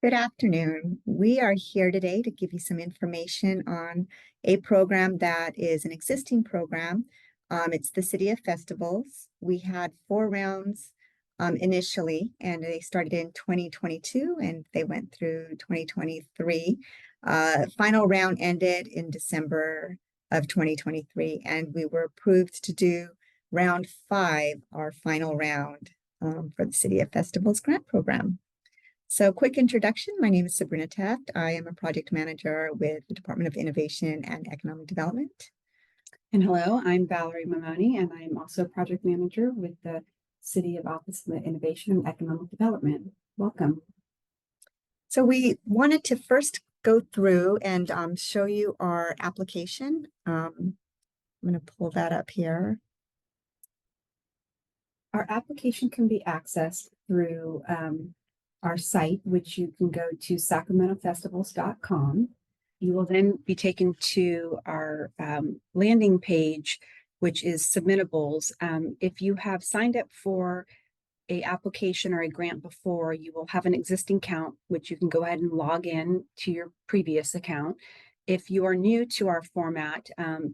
Good afternoon. We are here today to give you some information on a program that is an existing program. It's the City of Festivals. We had 4 rounds initially, and they started in 2022 and they went through 2023. Final round ended in December of 2023, and we were approved to do round 5, our final round for the City of Festivals grant program. So quick introduction, my name is Sabrina Taft. I am a project manager with the Department of Innovation and Economic Development. And hello, I'm Valerie Mamoni, and I'm also project manager with the City of Office of Innovation and Economic Development. Welcome. So we wanted to first go through and show you our application. I'm going to pull that up here. Our application can be accessed through our site, which you can go to sacramentofestivals.com. You will then be taken to our landing page, which is Submittables. If you have signed up for an application or a grant before, you will have an existing account, which you can go ahead and log in to your previous account. If you are new to our format,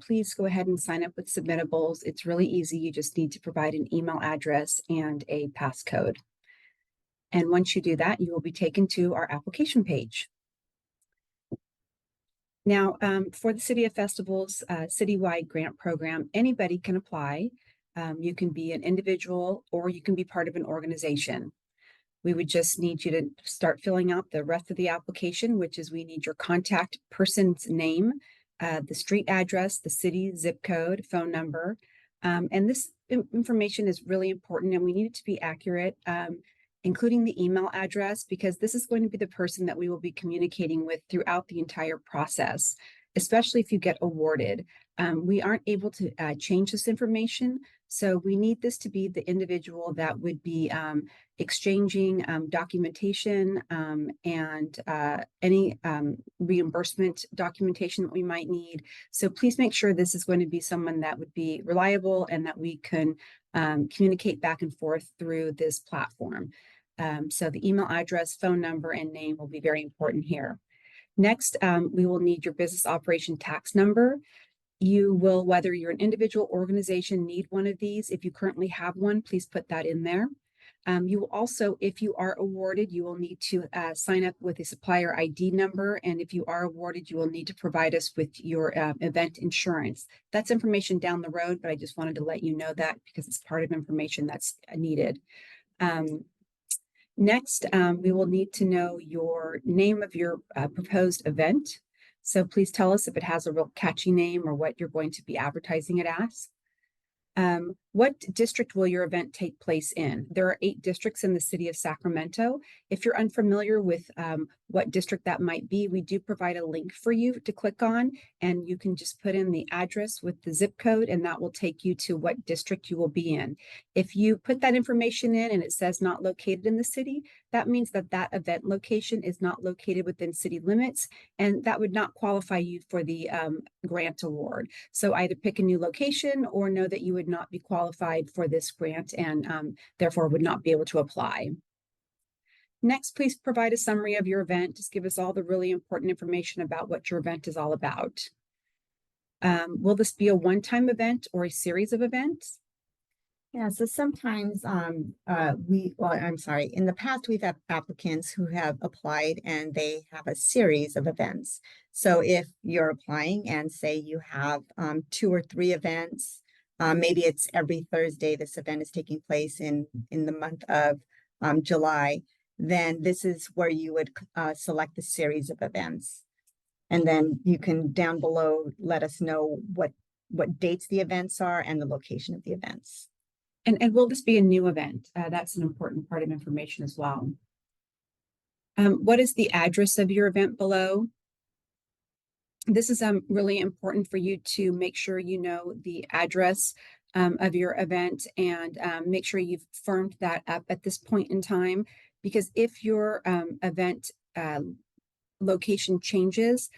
please go ahead and sign up with Submittables. It's really easy. You just need to provide an email address and a passcode. And once you do that, you will be taken to our application page. Now, for the City of Festivals citywide grant program, anybody can apply. You can be an individual or you can be part of an organization. We would just need you to start filling out the rest of the application, which is we need your contact person's name, the street address, the city zip code, phone number. And this information is really important and we need it to be accurate. Including the email address, because this is going to be the person that we will be communicating with throughout the entire process, especially if you get awarded. We aren't able to change this information, so we need this to be the individual that would be exchanging documentation and any reimbursement documentation that we might need. So please make sure this is going to be someone that would be reliable and that we can communicate back and forth through this platform. So the email address, phone number, and name will be very important here. Next, we will need your business operation tax number. You will, whether you're an individual organization, need one of these. If you currently have one, please put that in there. You will also, if you are awarded, you will need to sign up with a supplier ID number. And if you are awarded, you will need to provide us with your event insurance. That's information down the road, but I just wanted to let you know that because it's part of information that's needed. Next, we will need to know your name of your proposed event. So please tell us if it has a real catchy name or what you're going to be advertising it as. What district will your event take place in? There are 8 districts in the City of Sacramento. If you're unfamiliar with what district that might be, we do provide a link for you to click on, and you can just put in the address with the zip code, and that will take you to what district you will be in. If you put that information in and it says not located in the city, that means that that event location is not located within city limits, and that would not qualify you for the grant award. So either pick a new location or know that you would not be qualified for this grant and therefore would not be able to apply. Next, please provide a summary of your event. Just give us all the really important information about what your event is all about. Will this be a one-time event or a series of events? Yeah, so sometimes in the past we've had applicants who have applied and they have a series of events. So if you're applying and say you have 2 or 3 events, maybe it's every Thursday this event is taking place in the month of July, then this is where you would select the series of events. And then you can down below let us know what dates the events are and the location of the events. And will this be a new event? That's an important part of information as well. What is the address of your event below? This is really important for you to make sure you know the address of your event and make sure you've firmed that up at this point in time, because if your event location changes,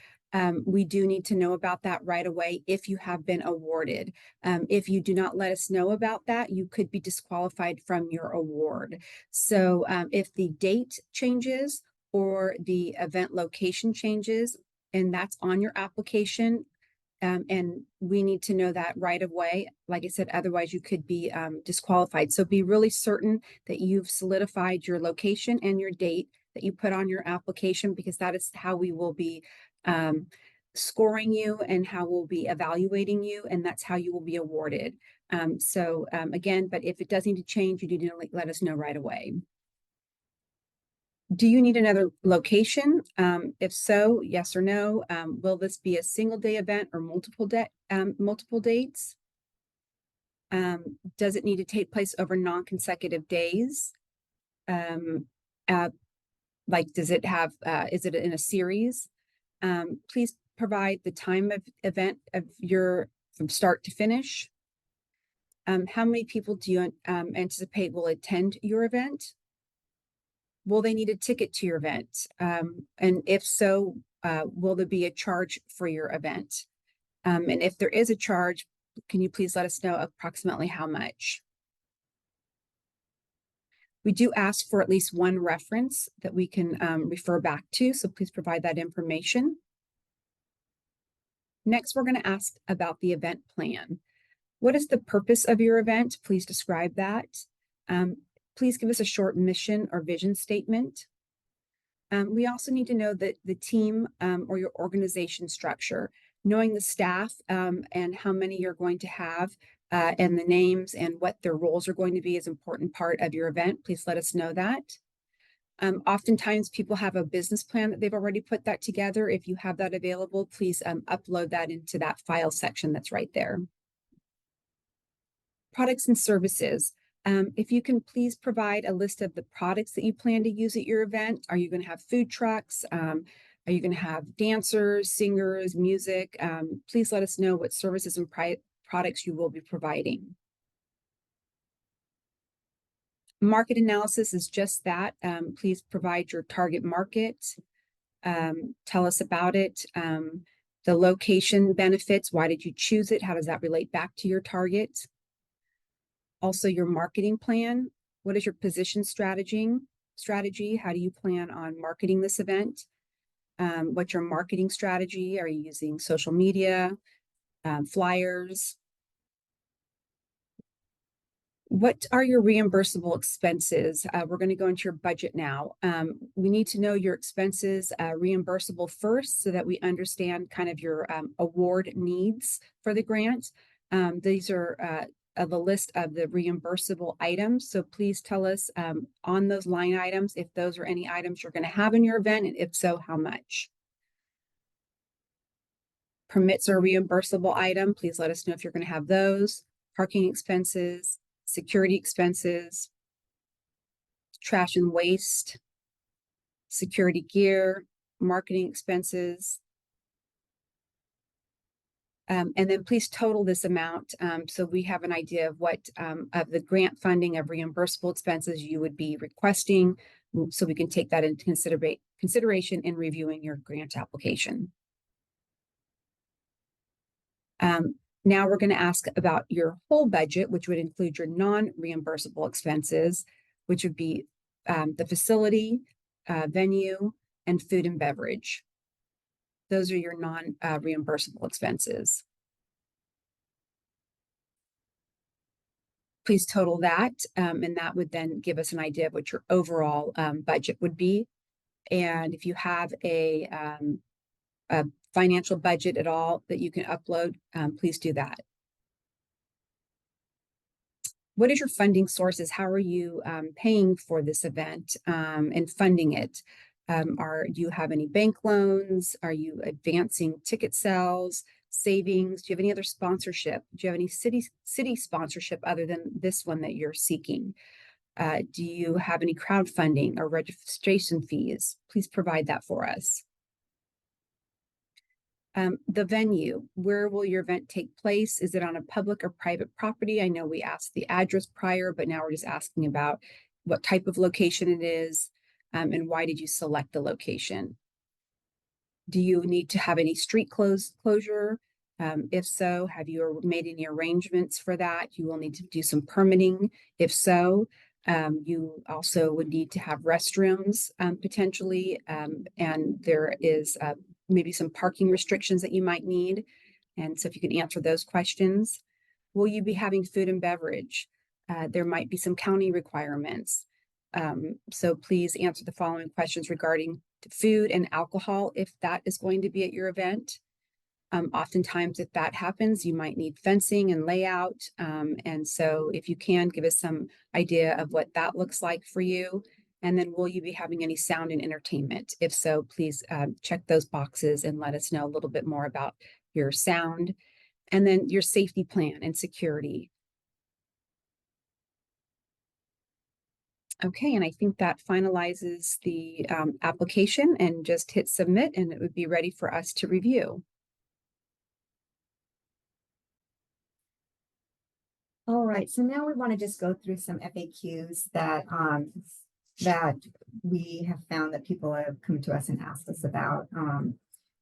we do need to know about that right away if you have been awarded. If you do not let us know about that, you could be disqualified from your award. So if the date changes or the event location changes, and that's on your application. And we need to know that right away. Like I said, otherwise you could be disqualified. So be really certain that you've solidified your location and your date that you put on your application, because that is how we will be scoring you and how we'll be evaluating you, and that's how you will be awarded. Again, but if it does need to change, you need to let us know right away. Do you need another location? If so, yes or no. Will this be a single day event or multiple dates? Does it need to take place over non-consecutive days? Like, does it have, is it in a series? Please provide the time of event of your from start to finish. How many people do you anticipate will attend your event? Will they need a ticket to your event? And if so, will there be a charge for your event? And if there is a charge, can you please let us know approximately how much? We do ask for at least one reference that we can refer back to, so please provide that information. Next, we're going to ask about the event plan. What is the purpose of your event? Please describe that. Please give us a short mission or vision statement. We also need to know that the team or your organization structure, knowing the staff and how many you're going to have and the names and what their roles are going to be is an important part of your event. Please let us know that. Oftentimes people have a business plan that they've already put that together. If you have that available, please upload that into that file section that's right there. Products and services. If you can please provide a list of the products that you plan to use at your event. Are you going to have food trucks? Are you going to have dancers, singers, music? Please let us know what services and products you will be providing. Market analysis is just that. Please provide your target market. Tell us about it. The location benefits. Why did you choose it? How does that relate back to your target? Also, your marketing plan. What is your position strategy? How do you plan on marketing this event? What's your marketing strategy? Are you using social media, flyers? What are your reimbursable expenses? We're going to go into your budget now. We need to know your expenses reimbursable first so that we understand kind of your award needs for the grant. These are the list of the reimbursable items. So please tell us on those line items if those are any items you're going to have in your event, and if so, how much. Permits are a reimbursable item. Please let us know if you're going to have those. Parking expenses, security expenses, trash and waste, security gear, marketing expenses. And then please total this amount so we have an idea of what of the grant funding of reimbursable expenses you would be requesting, so we can take that into consideration in reviewing your grant application. Now we're going to ask about your whole budget, which would include your non-reimbursable expenses, which would be the facility, venue, and food and beverage. Those are your non-reimbursable expenses. Please total that, and that would then give us an idea of what your overall budget would be. And if you have a financial budget at all that you can upload, please do that. What is your funding sources? How are you paying for this event and funding it? Do you have any bank loans? Are you advancing ticket sales, savings? Do you have any other sponsorship? Do you have any city sponsorship other than this one that you're seeking? Do you have any crowdfunding or registration fees? Please provide that for us. The venue, where will your event take place? Is it on a public or private property? I know we asked the address prior, but now we're just asking about what type of location it is and why did you select the location? Do you need to have any street closure? If so, have you made any arrangements for that? You will need to do some permitting. If so, You also would need to have restrooms potentially, and there is maybe some parking restrictions that you might need. And so if you can answer those questions. Will you be having food and beverage? There might be some county requirements. So please answer the following questions regarding food and alcohol if that is going to be at your event. Oftentimes, if that happens, you might need fencing and layout. And so if you can, give us some idea of what that looks like for you. And then will you be having any sound and entertainment? If so, please check those boxes and let us know a little bit more about your sound. And then your safety plan and security. Okay, and I think that finalizes the application, and just hit submit and it would be ready for us to review. All right, so now we want to just go through some FAQs that we have found that people have come to us and asked us about.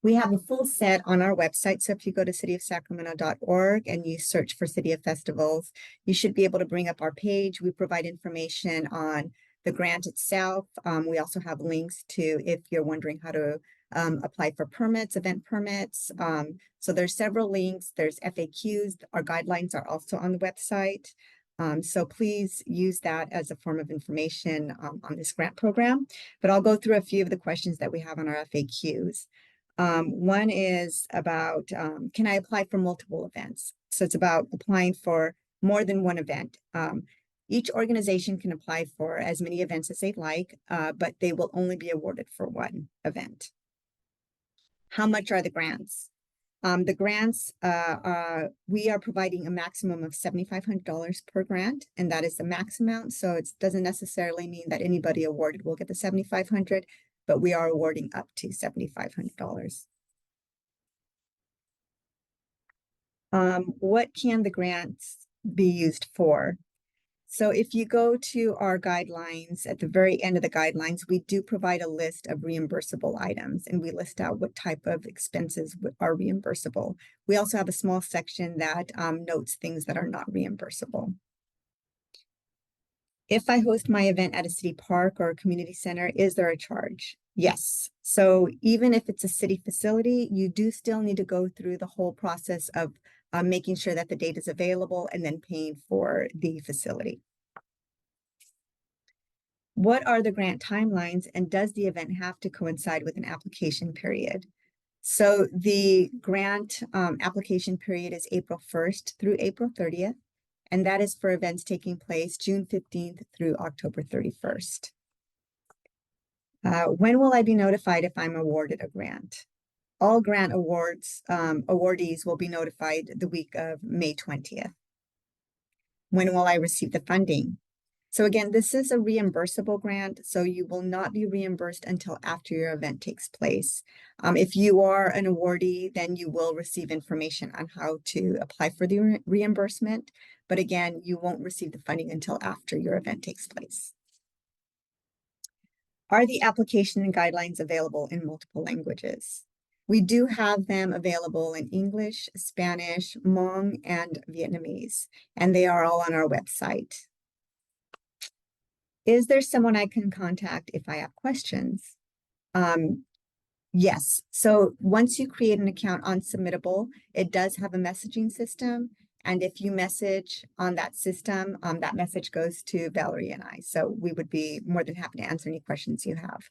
We have a full set on our website. So if you go to cityofsacramento.org and you search for City of Festivals, you should be able to bring up our page. We provide information on the grant itself. We also have links to, if you're wondering how to apply for permits, event permits. So there's several links. There's FAQs. Our guidelines are also on the website. So please use that as a form of information on this grant program. But I'll go through a few of the questions that we have on our FAQs. One is about, can I apply for multiple events? So it's about applying for more than one event. Each organization can apply for as many events as they'd like, but they will only be awarded for one event. How much are the grants? The grants, we are providing a maximum of $7,500 per grant, and that is the max amount. So it doesn't necessarily mean that anybody awarded will get the $7,500, but we are awarding up to $7,500. What can the grants be used for? So if you go to our guidelines, at the very end of the guidelines, we do provide a list of reimbursable items, and we list out what type of expenses are reimbursable. We also have a small section that notes things that are not reimbursable. If I host my event at a city park or a community center, is there a charge? Yes. So even if it's a city facility, you do still need to go through the whole process of making sure that the data is available and then paying for the facility. What are the grant timelines, and does the event have to coincide with an application period? So the grant application period is April 1st through April 30th, and that is for events taking place June 15th through October 31st. When will I be notified if I'm awarded a grant? All grant awardees will be notified the week of May 20th. When will I receive the funding? So again, this is a reimbursable grant, so you will not be reimbursed until after your event takes place. If you are an awardee, then you will receive information on how to apply for the reimbursement. But again, you won't receive the funding until after your event takes place. Are the application and guidelines available in multiple languages? We do have them available in English, Spanish, Hmong, and Vietnamese, and they are all on our website. Is there someone I can contact if I have questions? Yes. So once you create an account on Submittable, it does have a messaging system. And if you message on that system, that message goes to Valerie and I. So we would be more than happy to answer any questions you have.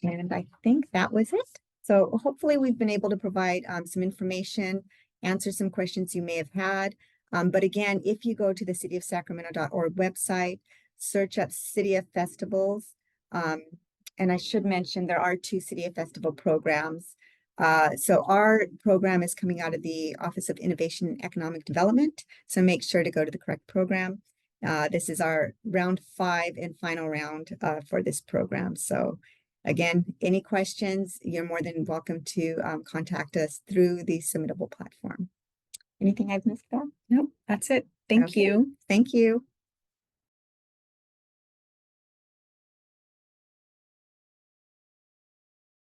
And I think that was it. So hopefully we've been able to provide some information, answer some questions you may have had. But again, if you go to the cityofsacramento.org website, search up City of Festivals. And I should mention there are 2 City of Festival programs. So our program is coming out of the Office of Innovation and Economic Development. So make sure to go to the correct program. This is our round 5 and final round for this program. So again, any questions, you're more than welcome to contact us through the Submittable platform. Anything I've missed, Beth? Nope, that's it. Thank you. Thank you.